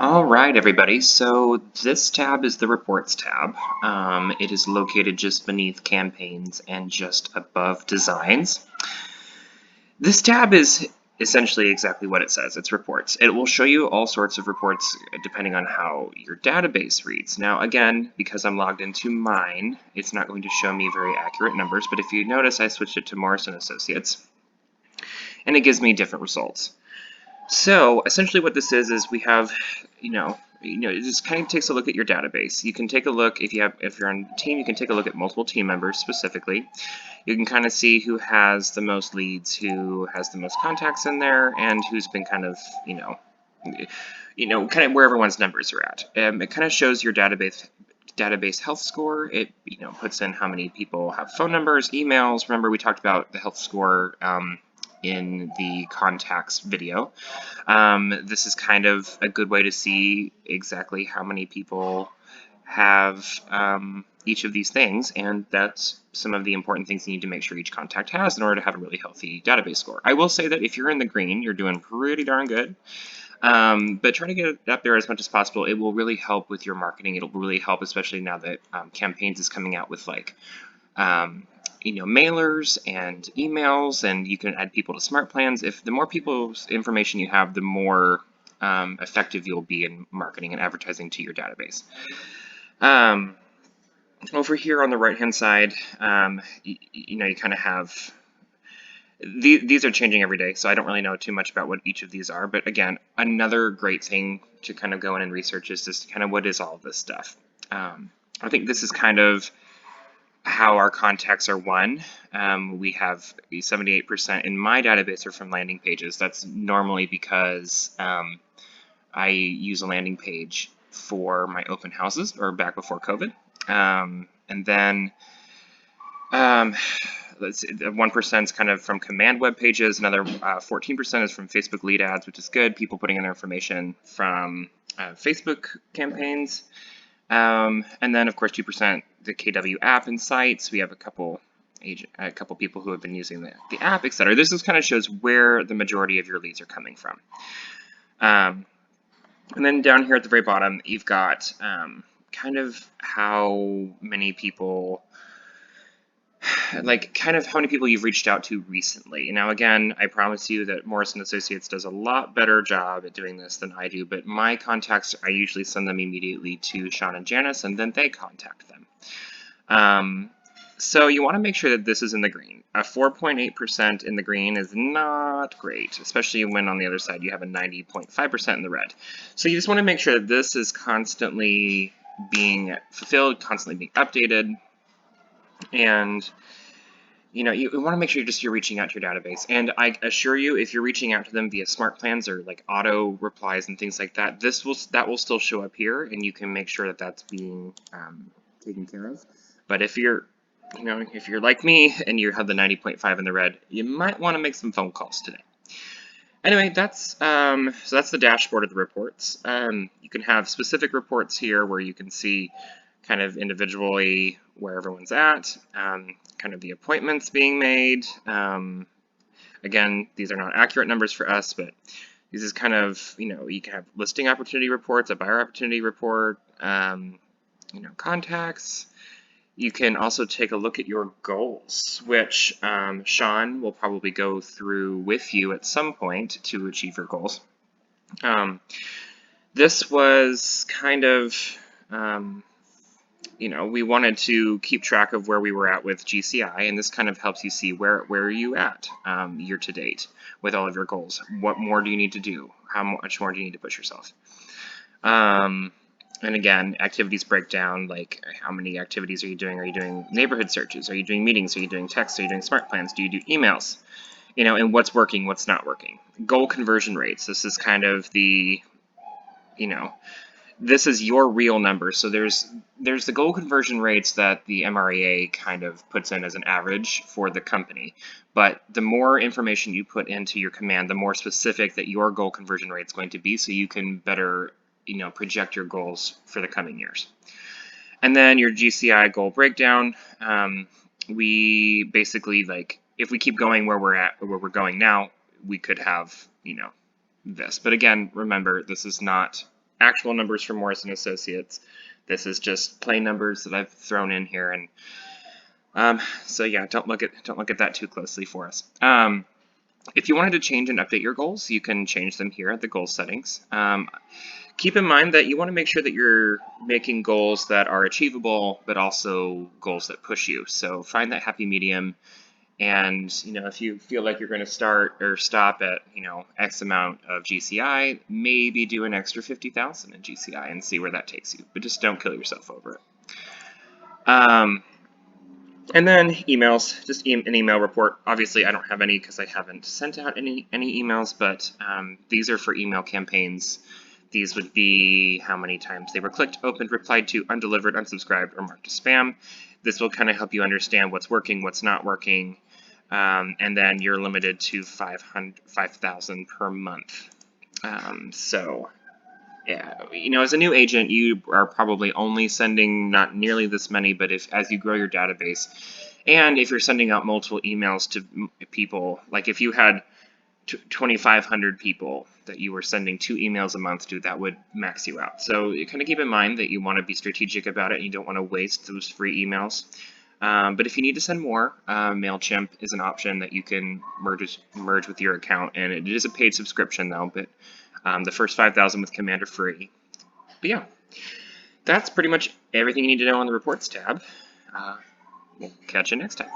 All right, everybody. So this tab is the Reports tab. It is located just beneath Campaigns and just above Designs. This tab is essentially exactly what it says. It's reports. It will show you all sorts of reports depending on how your database reads. Now, again, because I'm logged into mine, it's not going to show me very accurate numbers, but if you notice, I switched it to Morrison Associates, and it gives me different results. So essentially what this is we have, it just kind of takes a look at your database. You can take a look, if you're on a team, you can take a look at multiple team members specifically. You can kind of see who has the most leads, who has the most contacts in there, and who's been kind of, kind of where everyone's numbers are at. It kind of shows your database health score. It puts in how many people have phone numbers, emails. Remember we talked about the health score in the contacts video. This is kind of a good way to see exactly how many people have each of these things, and that's some of the important things you need to make sure each contact has in order to have a really healthy database score. I will say that if you're in the green, you're doing pretty darn good. But try to get it up there as much as possible. It will really help with your marketing. It'll really help, especially now that Campaigns is coming out with mailers and emails, and you can add people to smart plans. If the more people's information you have, the more effective you'll be in marketing and advertising to your database. Over here on the right hand side, you kind of have these are changing every day, so I don't really know too much about what each of these are, but again, another great thing to kind of go in and research is just kind of what is all this stuff. I think this is kind of how our contacts are won. We have 78% in my database are from landing pages. That's normally because I use a landing page for my open houses, or back before COVID. And then let's see, 1% is kind of from command web pages. Another 14% is from Facebook lead ads, which is good. People putting in their information from Facebook campaigns. And then, of course, 2% the KW app and sites. We have a couple people who have been using the app, etc. This just kind of shows where the majority of your leads are coming from. And then down here at the very bottom, you've got kind of how many people, kind of how many people you've reached out to recently. Now, again, I promise you that Morrison Associates does a lot better job at doing this than I do, but my contacts, I usually send them immediately to Sean and Janice, and then they contact them. So you want to make sure that this is in the green. A 4.8% in the green is not great, especially when on the other side you have a 90.5% in the red. So you just want to make sure that this is constantly being fulfilled, constantly being updated, and you want to make sure you're reaching out to your database. And I assure you, if you're reaching out to them via smart plans or like auto replies and things like that, that will still show up here, and you can make sure that that's being taken care of. But if you're like me and you have the 90.5 in the red, you might want to make some phone calls today. Anyway, so that's the dashboard of the reports. You can have specific reports here where you can see kind of individually where everyone's at, kind of the appointments being made. Again, these are not accurate numbers for us, but this is kind of, you can have listing opportunity reports, a buyer opportunity report, contacts. You can also take a look at your goals, which Sean will probably go through with you at some point to achieve your goals. This was kind of, we wanted to keep track of where we were at with GCI, and this kind of helps you see where are you at year to date with all of your goals. What more do you need to do? How much more do you need to push yourself? And again, activities breakdown, like how many activities are you doing? Are you doing neighborhood searches? Are you doing meetings? Are you doing texts? Are you doing smart plans? Do you do emails? And what's working, what's not working? Goal conversion rates. This is kind of the, this is your real number. So there's the goal conversion rates that the MREA kind of puts in as an average for the company. But the more information you put into your command, the more specific that your goal conversion rate is going to be, so you can better project your goals for the coming years. And then your GCI goal breakdown, we basically, if we keep going where we're going now, we could have, this. But again, remember, this is not actual numbers from Morrison Associates. This is just plain numbers that I've thrown in here, and so yeah, don't look at that too closely for us. If you wanted to change and update your goals, you can change them here at the goal settings. Keep in mind that you want to make sure that you're making goals that are achievable, but also goals that push you. So find that happy medium. And if you feel like you're going to start or stop at X amount of GCI, maybe do an extra 50,000 in GCI and see where that takes you. But just don't kill yourself over it. And then emails, just an email report. Obviously, I don't have any because I haven't sent out any emails, but these are for email campaigns. These would be how many times they were clicked, opened, replied to, undelivered, unsubscribed, or marked as spam. This will kind of help you understand what's working, what's not working, and then you're limited to 5,000 per month. So, yeah, as a new agent, you are probably only sending not nearly this many, but as you grow your database, and if you're sending out multiple emails to people, like if you had 2,500 people that you were sending 2 emails a month to, that would max you out. So you kind of keep in mind that you want to be strategic about it. You don't want to waste those free emails. But if you need to send more, MailChimp is an option that you can merge with your account, and it is a paid subscription though, but the first 5,000 with Command are free. But yeah, that's pretty much everything you need to know on the Reports tab. We'll catch you next time.